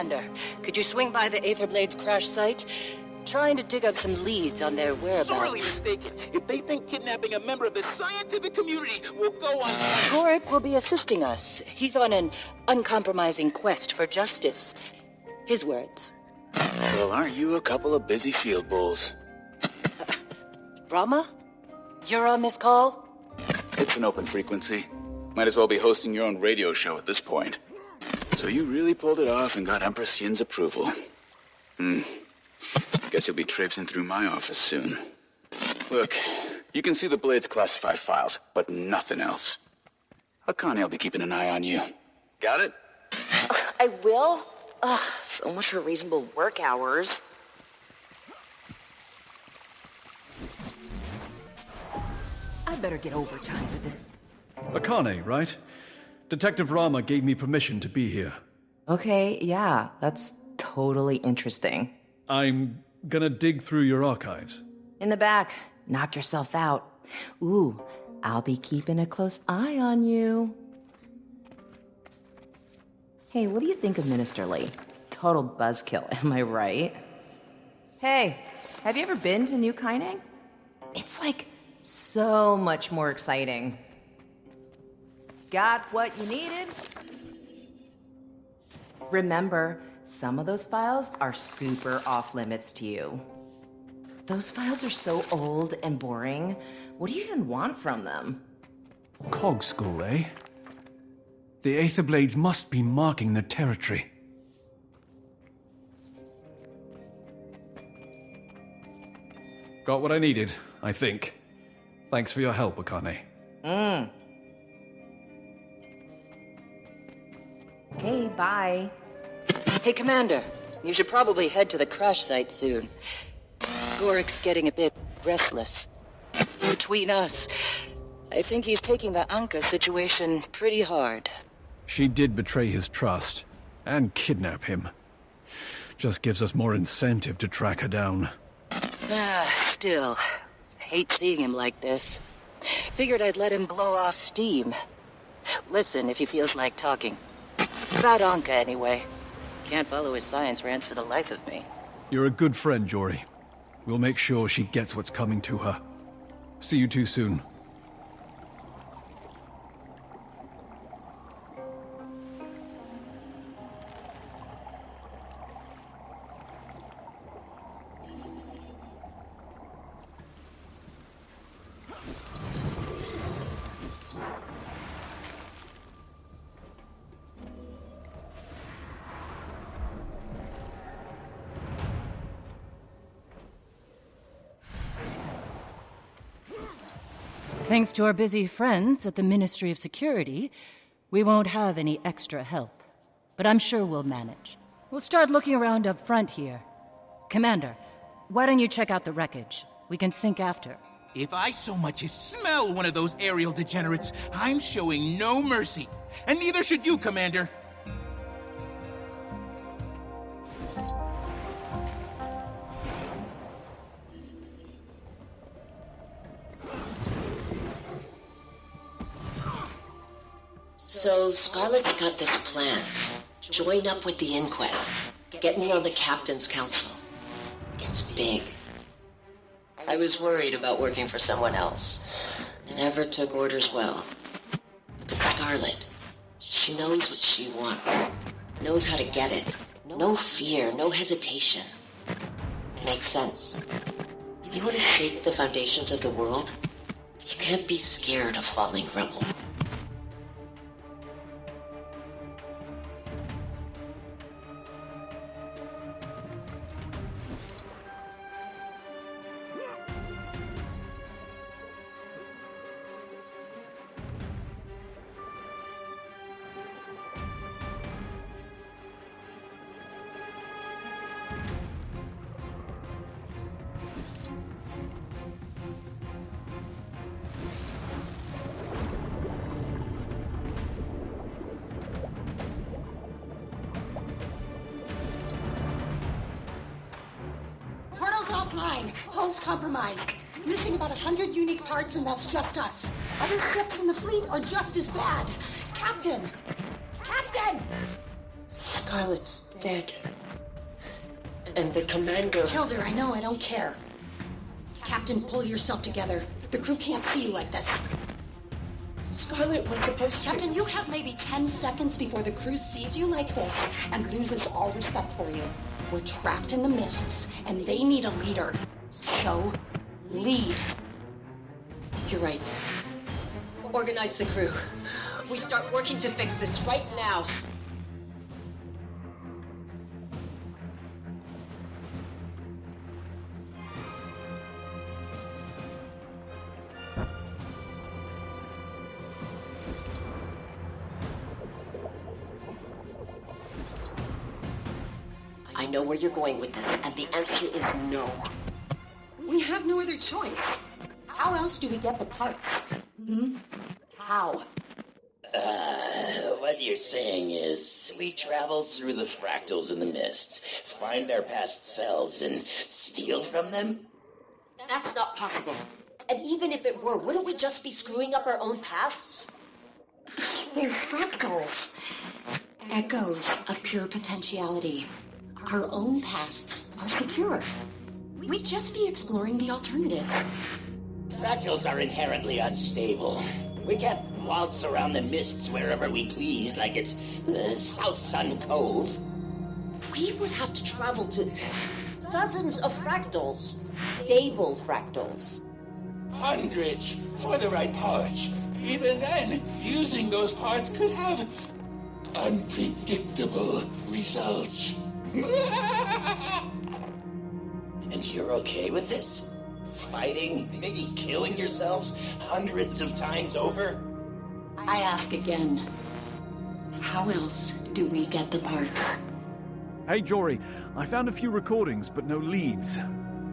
Commander, could you swing by the Aetherblade's crash site? Trying to dig up some leads on their whereabouts. Sorely mistaken. If they think kidnapping a member of the scientific community will go on... Gorrik will be assisting us. He's on an uncompromising quest for justice. His words. Well, aren't you a couple of busy field bulls? Rama? You're on this call? It's an open frequency. Might as well be hosting your own radio show at this point. So you really pulled it off and got Empress Yin's approval. Guess you'll be traipsing through my office soon. Look, you can see the Blade's classified files, but nothing else. Akane will be keeping an eye on you. Got it? I will? Ugh, so much for reasonable work hours. I better get overtime for this. Akane, right? Detective Rama gave me permission to be here. Okay, yeah, that's totally interesting. I'm gonna dig through your archives. In the back, knock yourself out. Ooh, I'll be keeping a close eye on you. Hey, what do you think of Minister Lee? Total buzzkill, am I right? Hey, have you ever been to New Kaineng? It's like so much more exciting. Got what you needed? Remember, some of those files are super off limits to you. Those files are so old and boring. What do you even want from them? Cog school, eh? The Aetherblades must be marking their territory. Got what I needed, I think. Thanks for your help, Akane. Okay, bye. Hey, Commander. You should probably head to the crash site soon. Gorik's getting a bit restless. Between us, I think he's taking the Anka situation pretty hard. She did betray his trust, and kidnap him. Just gives us more incentive to track her down. Still, I hate seeing him like this. Figured I'd let him blow off steam. Listen if he feels like talking. About Anka, anyway. Can't follow his science rants for the life of me. You're a good friend, Jory. We'll make sure she gets what's coming to her. See you two soon. Thanks to our busy friends at the Ministry of Security, we won't have any extra help. But I'm sure we'll manage. We'll start looking around up front here. Commander, why don't you check out the wreckage? We can sync after. If I so much as smell one of those aerial degenerates, I'm showing no mercy. And neither should you, Commander. So, Scarlett's got this plan. Join up with the Inquest. Get me on the Captain's Council. It's big. I was worried about working for someone else. Never took orders well. But Scarlett, she knows what she wants. Knows how to get it. No fear, no hesitation. Makes sense. You want to shake the foundations of the world? You can't be scared of falling rubble. Hull's compromised. Missing about 100 unique parts, and that's just us. Other ships in the fleet are just as bad. Captain! Captain! Scarlet's dead. And the commander... Killed her, I know, I don't care. Captain, pull yourself together. The crew can't see you like this. Scarlet was supposed to... Captain, you have maybe 10 seconds before the crew sees you like this and loses all respect for you. We're trapped in the mists, and they need a leader. So, lead. You're right. Organize the crew. We start working to fix this right now. I know where you're going with this, and the answer is no. We have no other choice. How else do we get the parts? How? What you're saying is, we travel through the fractals in the mists, find our past selves, and steal from them? That's not possible. And even if it were, wouldn't we just be screwing up our own pasts? They're fractals. Echoes of pure potentiality. Our own pasts are secure. We'd just be exploring the alternative. Fractals are inherently unstable. We can't waltz around the mists wherever we please like it's South Sun Cove. We would have to travel to dozens of fractals. Stable fractals. Hundreds for the right parts. Even then, using those parts could have unpredictable results. And you're okay with this? Fighting, maybe killing yourselves hundreds of times over? I ask again. How else do we get the part? Hey, Jory, I found a few recordings, but no leads.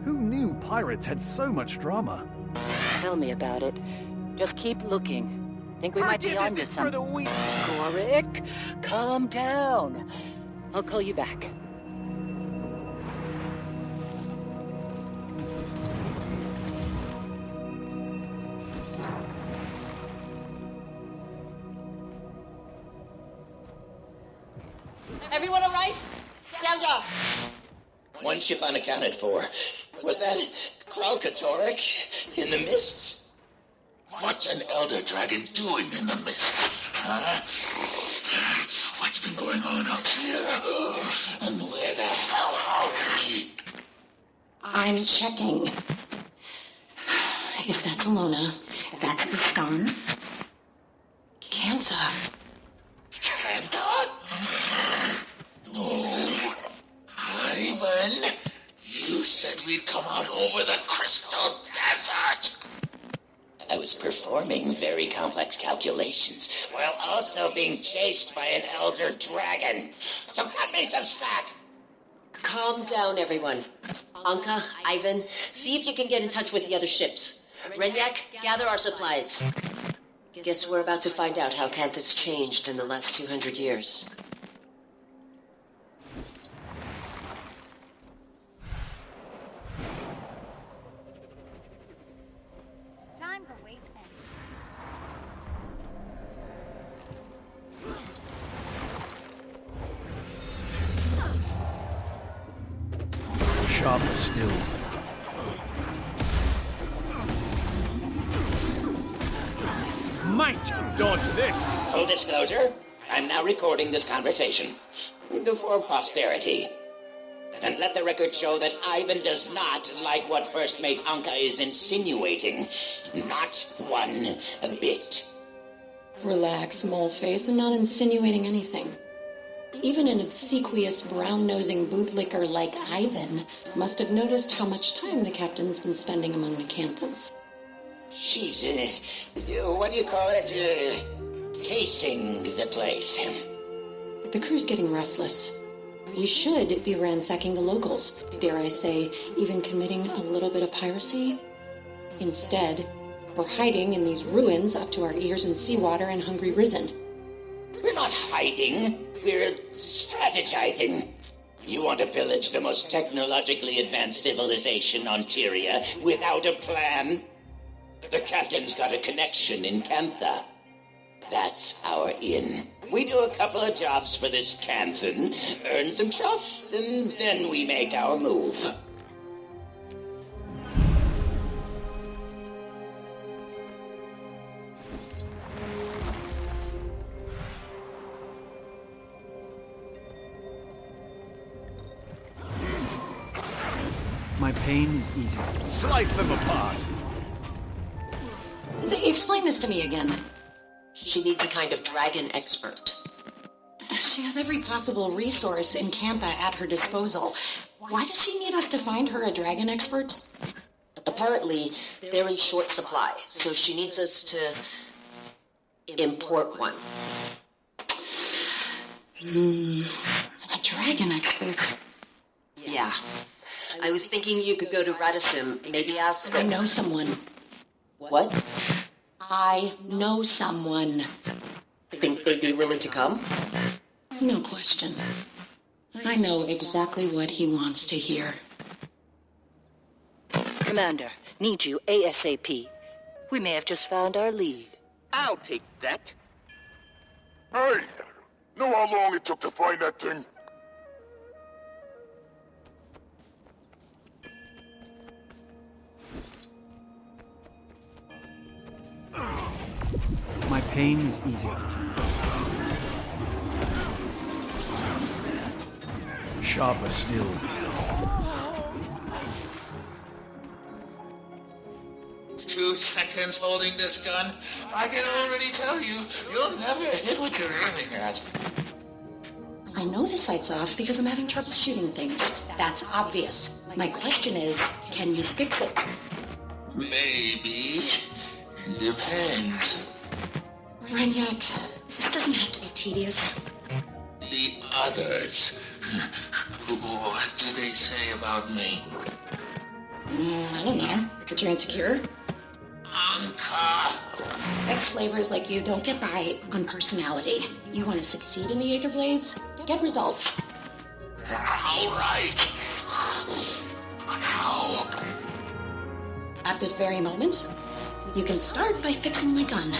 Who knew pirates had so much drama? Tell me about it. Just keep looking. Think we might be onto something. Gorrik, calm down. I'll call you back. Everyone all right? Stand up. One ship unaccounted for. Was that Gorrik in the mists? What's an elder dragon doing in the mist? Huh? What's been going on up here? And where the hell are we? I'm checking. If that's Alona, that's the Scan. Cantha. No. Ivan, you said we'd come out over the Crystal Desert. I was performing very complex calculations while also being chased by an elder dragon. So cut me some slack. Calm down, everyone. Anka, Ivan, see if you can get in touch with the other ships. Renyak, gather our supplies. Guess we're about to find out how Cantha's changed in the last 200 years. Time's a wasting. Sharper still. Might dodge this! Full disclosure, I'm now recording this conversation. For posterity. And let the record show that Ivan does not like what First Mate Anka is insinuating. Not one bit. Relax, moleface. I'm not insinuating anything. Even an obsequious, brown-nosing bootlicker like Ivan must have noticed how much time the captain's been spending among the Canthans. She's, what do you call it? Casing the place. The crew's getting restless. We should be ransacking the locals. Dare I say, even committing a little bit of piracy? Instead, we're hiding in these ruins up to our ears in seawater and hungry risen. We're not hiding. We're strategizing. You want to pillage the most technologically advanced civilization on Tyria without a plan? The captain's got a connection in Cantha. That's our inn. We do a couple of jobs for this Canthan, earn some trust, and then we make our move. My pain is easy. Slice them apart! Explain this to me again. She needs a kind of dragon expert. She has every possible resource in Campa at her disposal. Why does she need us to find her a dragon expert? Apparently, they're in short supply, so she needs us to import one. A dragon expert. Yeah. I was thinking you could go to Radisson, maybe ask... I know someone. What? I know someone. Think they'd be willing to come? No question. I know exactly what he wants to hear. Commander, need you ASAP. We may have just found our lead. I'll take that. Hey! Know how long it took to find that thing? My pain is easier. Sharper still. Two seconds holding this gun, I can already tell you, you'll never hit what you're aiming at. I know the sight's off because I'm having trouble shooting things. That's obvious. My question is, can you fix it? Maybe. Depends. Renyak, this doesn't have to be tedious. The others. What did they say about me? I don't know. That you're insecure? Anka! Ex-slavers like you don't get by on personality. You want to succeed in the Aetherblades? Get results. All right. How? At this very moment, you can start by fixing my gun.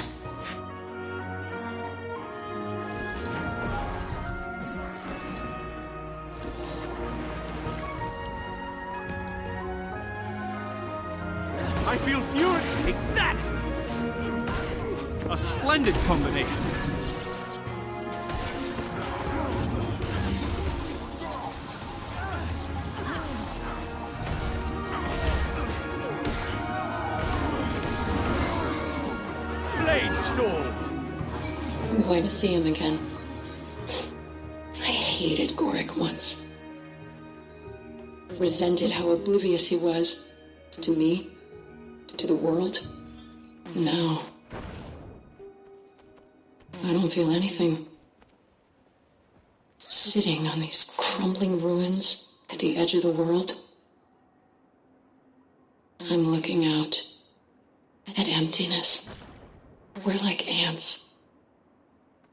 I feel fury! Take that! A splendid combination. Blade storm! I'm going to see him again. I hated Gorrik once. Resented how oblivious he was. To me. To the world. Now. I don't feel anything. Sitting on these crumbling ruins at the edge of the world. I'm looking out at emptiness. We're like ants,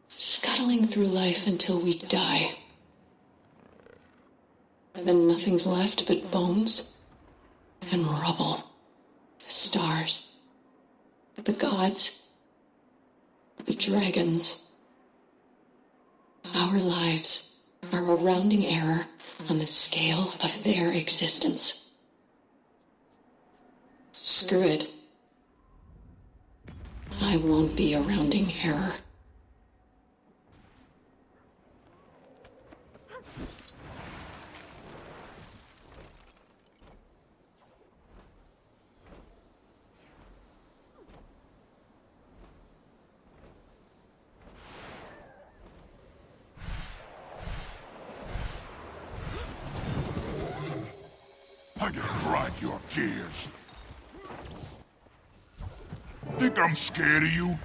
scuttling through life until we die. And then nothing's left but bones and rubble. The stars, the gods, the dragons. Our lives are a rounding error on the scale of their existence. Screw it. I won't be a rounding error. I can grind your gears. Think I'm scared of you?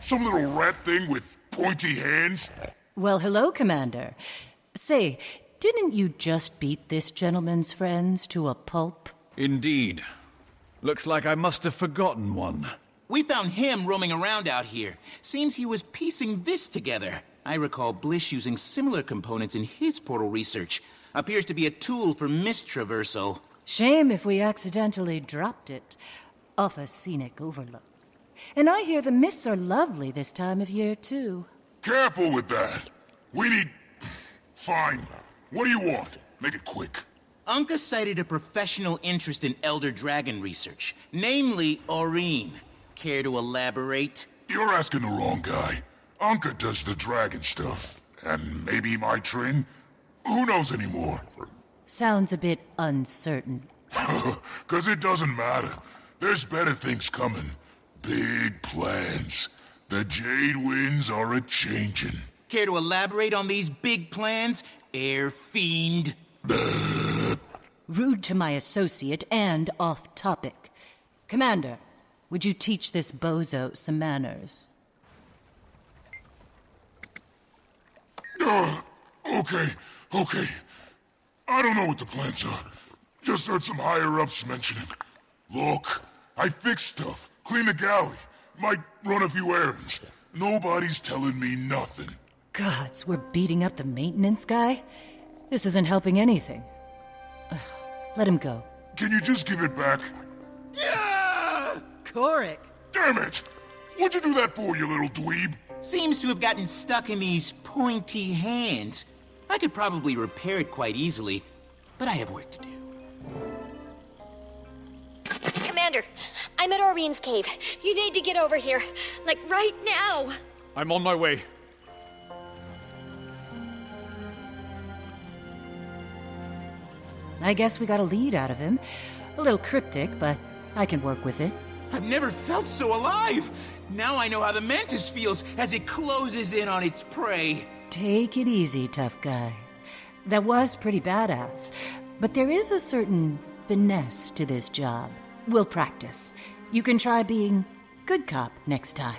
Some little rat thing with pointy hands? Well, hello, Commander. Say, didn't you just beat this gentleman's friends to a pulp? Indeed. Looks like I must have forgotten one. We found him roaming around out here. Seems he was piecing this together. I recall Blish using similar components in his portal research. Appears to be a tool for mist traversal. Shame if we accidentally dropped it off a scenic overlook. And I hear the mists are lovely this time of year, too. Careful with that. We need... Fine. What do you want? Make it quick. Anka cited a professional interest in Elder Dragon research, namely Aurene. Care to elaborate? You're asking the wrong guy. Anka does the dragon stuff. And maybe my train? Who knows anymore? Sounds a bit uncertain. 'Cause it doesn't matter. There's better things coming. Big plans. The Jade Winds are a-changin'. Care to elaborate on these big plans, Air Fiend? Rude to my associate and off-topic. Commander, would you teach this bozo some manners? Okay. I don't know what the plans are. Just heard some higher-ups mentioning. Look, I fix stuff, clean the galley, might run a few errands. Nobody's telling me nothing. Gods, we're beating up the maintenance guy? This isn't helping anything. Ugh, let him go. Can you just give it back? Yeah! Gorrik! Damn it! What'd you do that for, you little dweeb? Seems to have gotten stuck in these pointy hands. I could probably repair it quite easily, but I have work to do. Commander, I'm at Aurene's cave. You need to get over here. Like, right now. I'm on my way. I guess we got a lead out of him. A little cryptic, but I can work with it. I've never felt so alive! Now I know how the mantis feels as it closes in on its prey. Take it easy, tough guy. That was pretty badass, but there is a certain finesse to this job. We'll practice. You can try being good cop next time.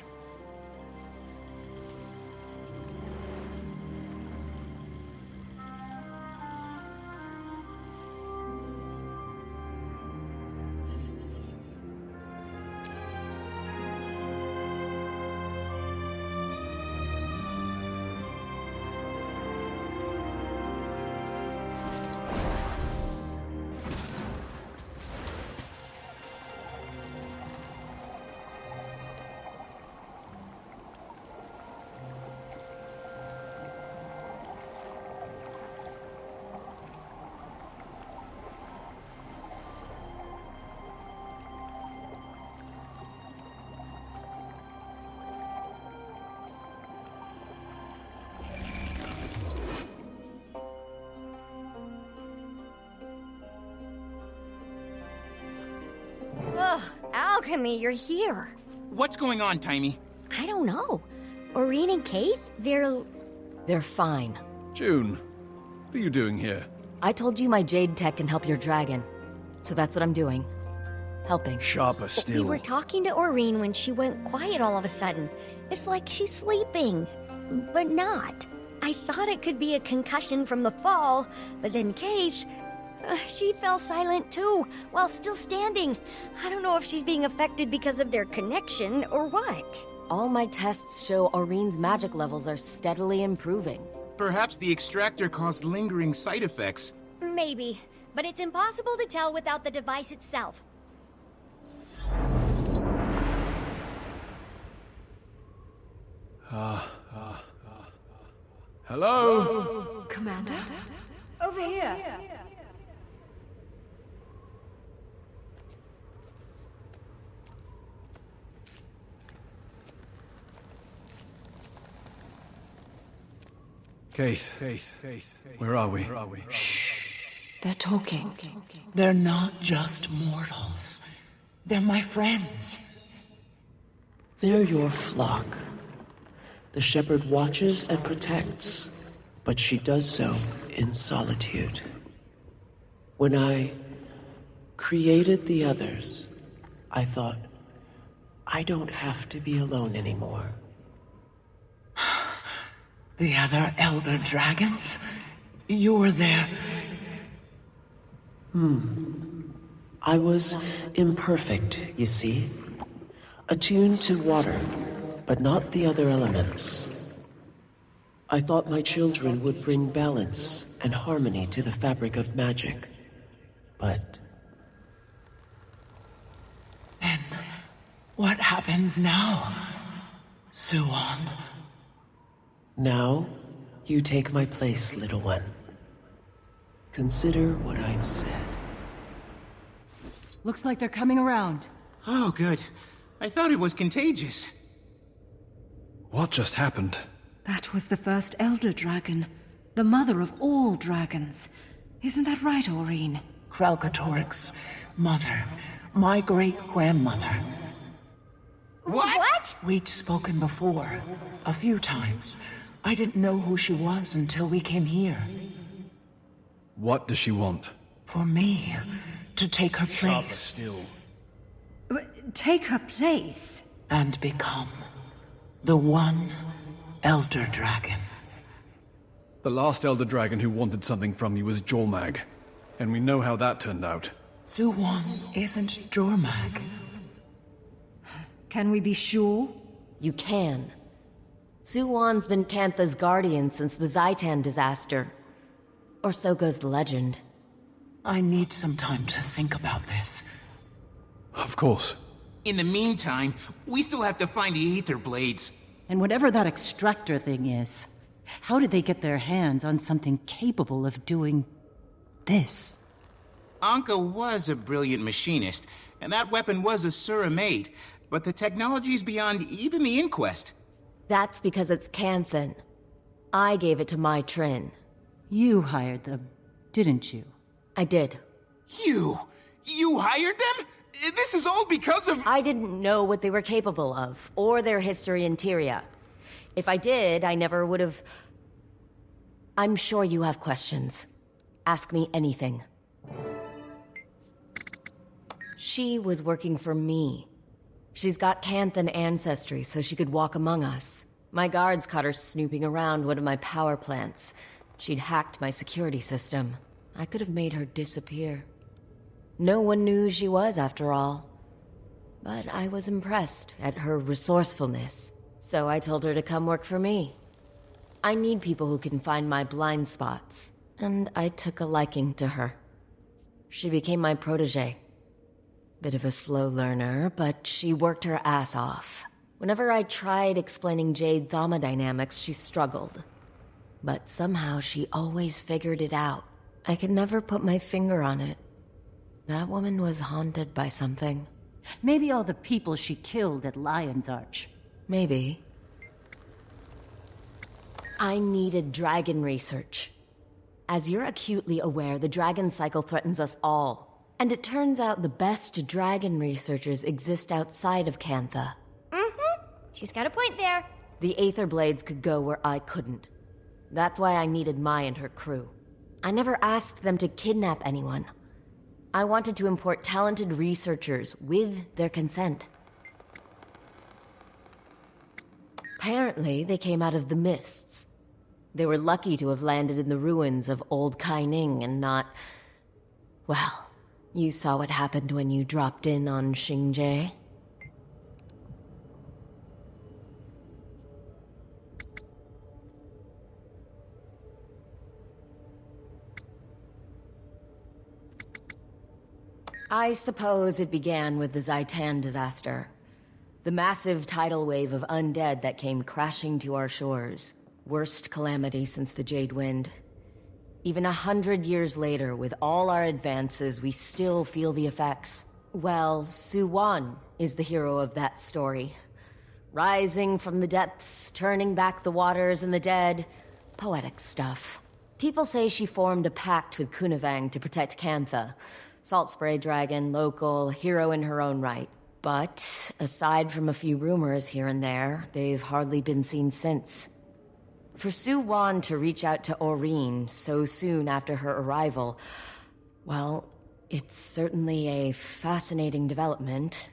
Ugh, Alchemy, you're here. What's going on, Timey? I don't know. Aurene and Kate, They're fine. Joon, what are you doing here? I told you my jade tech can help your dragon. So that's what I'm doing. Helping. Sharper We still. were talking to Aurene when she went quiet all of a sudden. It's like she's sleeping, but not. I thought it could be a concussion from the fall, but then Kate, she fell silent too, while still standing. I don't know if she's being affected because of their connection or what. All my tests show Aurene's magic levels are steadily improving. Perhaps the extractor caused lingering side effects. Maybe, but it's impossible to tell without the device itself. Hello? Commander? Over here. Keith, where are we? They're talking. They're not just mortals. They're my friends. They're your flock. The shepherd watches and protects, but she does so in solitude. When I created the others, I thought, I don't have to be alone anymore. The other elder dragons? You were there. I was imperfect, you see. Attuned to water, but not the other elements. I thought my children would bring balance and harmony to the fabric of magic. But then What happens now, Suwon? Now, you take my place, little one. Consider what I've said. Looks like they're coming around. Oh, good. I thought it was contagious. What just happened? That was the first Elder Dragon. The mother of all dragons. Isn't that right, Aurene? Kralkatorik's mother. My great-grandmother. What? We'd spoken before. A few times. I didn't know who she was until we came here. What does she want? For me to take her place. Take her place? And become the one Elder Dragon. The last Elder Dragon who wanted something from you was Jormag. And we know how that turned out. Suwon isn't Jormag. Can we be sure? You can. Suwon's been Cantha's guardian since the Zaitan disaster. Or so goes the legend. I need some time to think about this. Of course. In the meantime, we still have to find the Aetherblades. And whatever that extractor thing is, how did they get their hands on something capable of doing this? Anka was a brilliant machinist, and that weapon was Asura made, but the technology's beyond even the Inquest. That's because it's Canthan. I gave it to my Trin. You hired them, didn't you? I did. You hired them? This is all because of— I didn't know what they were capable of, or their history in Tyria. If I did, I never would have... I'm sure you have questions. Ask me anything. She was working for me. She's got Canthan ancestry, so she could walk among us. My guards caught her snooping around one of my power plants. She'd hacked my security system. I could have made her disappear. No one knew who she was, after all. But I was impressed at her resourcefulness, so I told her to come work for me. I need people who can find my blind spots, and I took a liking to her. She became my protege. Bit of a slow learner, but she worked her ass off. Whenever I tried explaining Jade thermodynamics, she struggled. But somehow she always figured it out. I could never put my finger on it. That woman was haunted by something. Maybe all the people she killed at Lion's Arch. Maybe. I needed dragon research. As you're acutely aware, the dragon cycle threatens us all. And it turns out the best dragon researchers exist outside of Cantha. Mm-hmm. She's got a point there. The Aetherblades could go where I couldn't. That's why I needed Mai and her crew. I never asked them to kidnap anyone. I wanted to import talented researchers with their consent. Apparently, they came out of the mists. They were lucky to have landed in the ruins of Old Kaining and not... Well, you saw what happened when you dropped in on Xingje. I suppose it began with the Zaitan disaster. The massive tidal wave of undead that came crashing to our shores. Worst calamity since the Jade Wind. Even 100 years later, with all our advances, we still feel the effects. Well, Suwon is the hero of that story. Rising from the depths, turning back the waters and the dead. Poetic stuff. People say she formed a pact with Kunavang to protect Cantha. Salt Spray Dragon, local, hero in her own right. But, aside from a few rumors here and there, they've hardly been seen since. For Suwon to reach out to Aurene so soon after her arrival, well, it's certainly a fascinating development.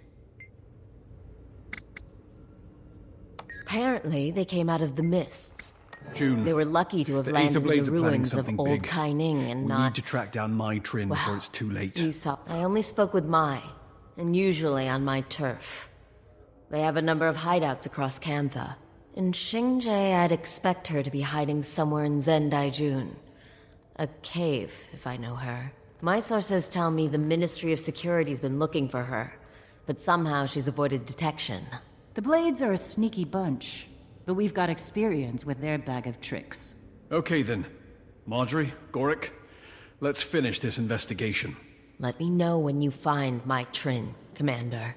Apparently, they came out of the mists. Joon, they were lucky to have landed in the ruins of Old Kaining and we not... need to track down Mai Trin before it's too late. You saw... I only spoke with Mai, and usually on my turf. They have a number of hideouts across Cantha. In Xingje, I'd expect her to be hiding somewhere in Zendaijun. A cave, if I know her. My sources tell me the Ministry of Security's been looking for her. but somehow she's avoided detection. The Blades are a sneaky bunch, but we've got experience with their bag of tricks. Okay then. Marjory, Gorrik, let's finish this investigation. Let me know when you find my Trin, Commander.